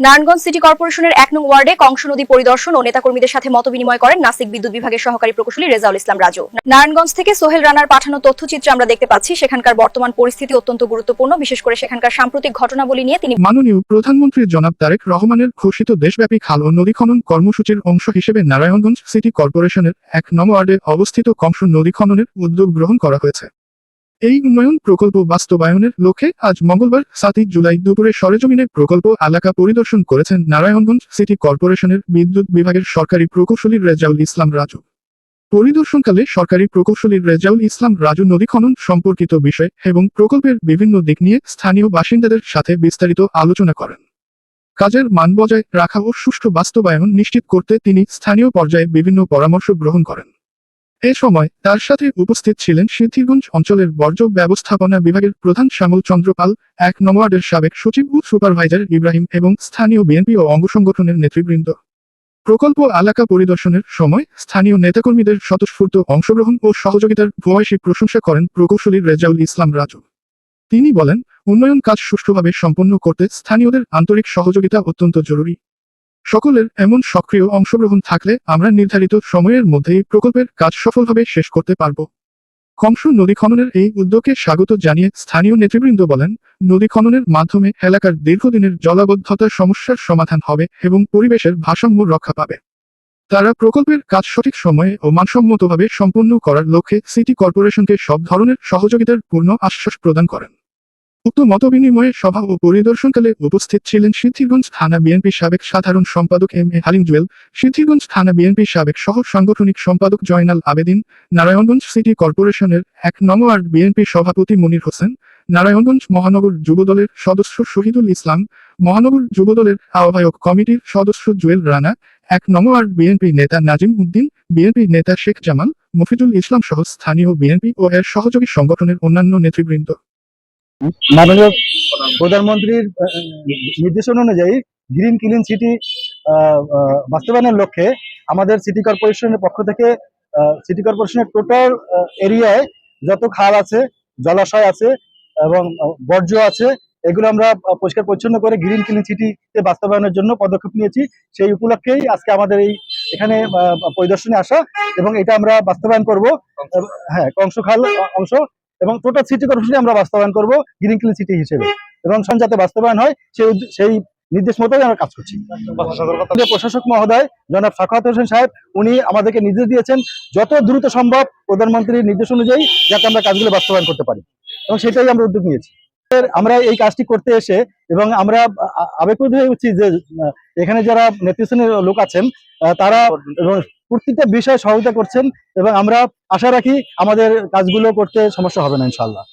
Narayanganj city কর্পোরেশনের ১ নং ওয়ার্ডে কংস নদী পরিদর্শন ও নেতাকর্মীদের সাথে মতবিনিময় করেন নাসিক বিদ্যুৎ বিভাগের সহকারী প্রকৌশলী রেজাউল ইসলাম রাজু। নারায়ণগঞ্জ থেকে সোহেল রানার পাঠানো তথ্যচিত্রে আমরা দেখতে পাচ্ছি সেখানকার বর্তমান পরিস্থিতি অত্যন্ত গুরুত্বপূর্ণ, বিশেষ করে সেখানকার সাম্প্রতিক ঘটনাবলী নিয়ে তিনি মাননীয় প্রধানমন্ত্রী জনাব তারেক রহমানের ঘোষিত দেশব্যাপী খাল ও নদী খনন কর্মসূচির অংশ হিসেবে নারায়ণগঞ্জ সিটি কর্পোরেশনের ১ নং ওয়ার্ডে অবস্থিত কংস নদী খননের উদ্যোগ গ্রহণ করা হয়েছে। এই উন্নয়ন প্রকল্প বাস্তবায়নের লক্ষ্যে আজ মঙ্গলবার ৭ জুলাই দুপুরে সরেজমিনে প্রকল্প এলাকা পরিদর্শন করেছেন নারায়ণগঞ্জ সিটি কর্পোরেশনের বিদ্যুৎ বিভাগের সরকারি প্রকৌশলী রেজাউল ইসলাম রাজু। পরিদর্শনকালে সরকারি প্রকৌশলী রেজাউল ইসলাম রাজু নদী খনন সম্পর্কিত বিষয় এবং প্রকল্পের বিভিন্ন দিক নিয়ে স্থানীয় বাসিন্দাদের সাথে বিস্তারিত আলোচনা করেন। কাজের মান বজায় রাখা ও সুষ্ঠু বাস্তবায়ন নিশ্চিত করতে তিনি স্থানীয় পর্যায়ে বিভিন্ন পরামর্শ গ্রহণ করেন। এ সময় তার সাথে উপস্থিত ছিলেন সিদ্ধিরগঞ্জ অঞ্চলের বর্জ্য ব্যবস্থাপনা বিভাগের প্রধান শ্যামল চন্দ্র পাল, ১ নং ওয়ার্ডের সাবেক সচিব ও সুপারভাইজার ইব্রাহিম এবং স্থানীয় বিএনপি ও অঙ্গ সংগঠনের নেতৃবৃন্দ। প্রকল্প এলাকা পরিদর্শনের সময় স্থানীয় নেতাকর্মীদের স্বতঃস্ফূর্ত অংশগ্রহণ ও সহযোগিতার ভূয়সী প্রশংসা করেন প্রকৌশলী রেজাউল ইসলাম রাজু। তিনি বলেন, উন্নয়ন কাজ সুষ্ঠুভাবে সম্পন্ন করতে স্থানীয়দের আন্তরিক সহযোগিতা অত্যন্ত জরুরি। সকলের এমন সক্রিয় অংশগ্রহণ থাকলে আমরা নির্ধারিত সময়ের মধ্যেই প্রকল্পের কাজ সফলভাবে শেষ করতে পারব। কংস নদী খননের এই উদ্যোগকে স্বাগত জানিয়ে স্থানীয় নেতৃবৃন্দ বলেন, নদী খননের মাধ্যমে এলাকার দীর্ঘদিনের জলাবদ্ধতার সমস্যার সমাধান হবে এবং পরিবেশের ভারসাম্য রক্ষা পাবে। তারা প্রকল্পের কাজ সঠিক সময়ে ও মানসম্মতভাবে সম্পন্ন করার লক্ষ্যে সিটি কর্পোরেশনকে সব ধরনের সহযোগিতার পূর্ণ আশ্বাস প্রদান করেন। উক্ত মতবিনিময়ে সভা ও পরিদর্শনকালে উপস্থিত ছিলেন সিদ্ধিরগঞ্জ থানা বিএনপি সাবেক সাধারণ সম্পাদক এম.এ. হালিম জুয়েল, সিদ্ধিরগঞ্জ থানা বিএনপি সাবেক সহ সাংগঠনিক সম্পাদক জয়নাল আবেদিন, নারায়ণগঞ্জ সিটি কর্পোরেশনের ১ নং ওয়ার্ড বিএনপি সভাপতি মনির হোসেন, নারায়ণগঞ্জ মহানগর যুবদলের সদস্য শহীদুল ইসলাম, মহানগর যুবদলের আহ্বায়ক কমিটির সদস্য জুয়েল রানা, ১ নং ওয়ার্ড বিএনপি নেতা নাজিম উদ্দিন, বিএনপি নেতা শেখ জামাল, মফিজুল ইসলাম সহ স্থানীয় বিএনপি ও এর সহযোগী সংগঠনের অন্যান্য নেতৃবৃন্দ। মাননীয় প্রধানমন্ত্রীর নির্দেশনা অনুযায়ী গ্রিন ক্লিন সিটি বাস্তবায়নের লক্ষ্যে আমাদের সিটি কর্পোরেশনের পক্ষ থেকে সিটি কর্পোরেশনের টোটাল এরিয়ায় যত খাল আছে, জলাশয় আছে এবং বর্জ্য আছে, এগুলো আমরা পরিষ্কার পরিচ্ছন্ন করে গ্রিন ক্লিন সিটিতে বাস্তবায়নের জন্য পদক্ষেপ নিয়েছি। সেই উপলক্ষেই আজকে আমাদের এখানে পরিদর্শনে আসা এবং এটা আমরা বাস্তবায়ন করব। হ্যাঁ, কংস খাল অংশ এবং টোটাল সিটি কর্পোরেশনে আমরা বাস্তবায়ন করব গ্রিন ক্লিন সিটি হিসেবে এবং যাতে বাস্তবায়ন হয় সেই নির্দেশ মতোই আমরা কাজ করছি। প্রশাসক মহোদয় জনাব সাখাওয়াত হোসেন সাহেব উনি আমাদেরকে নির্দেশ দিয়েছেন যত দ্রুত সম্ভব প্রধানমন্ত্রীর নির্দেশ অনুযায়ী যাতে আমরা কাজগুলো বাস্তবায়ন করতে পারি এবং সেটাই আমরা উদ্যোগ নিয়েছি। আমরা এই কাজটি করতে এসে এবং আমরা আবেগপ্রবণ হয়ে উঠছি যে এখানে যারা নেতৃস্থানীয় লোক আছেন তারা প্রত্যেকটা বিষয়ে সহযোগিতা করছেন এবং আমরা আশা রাখি আমাদের কাজগুলো করতে সমস্যা হবে না ইনশাআল্লাহ।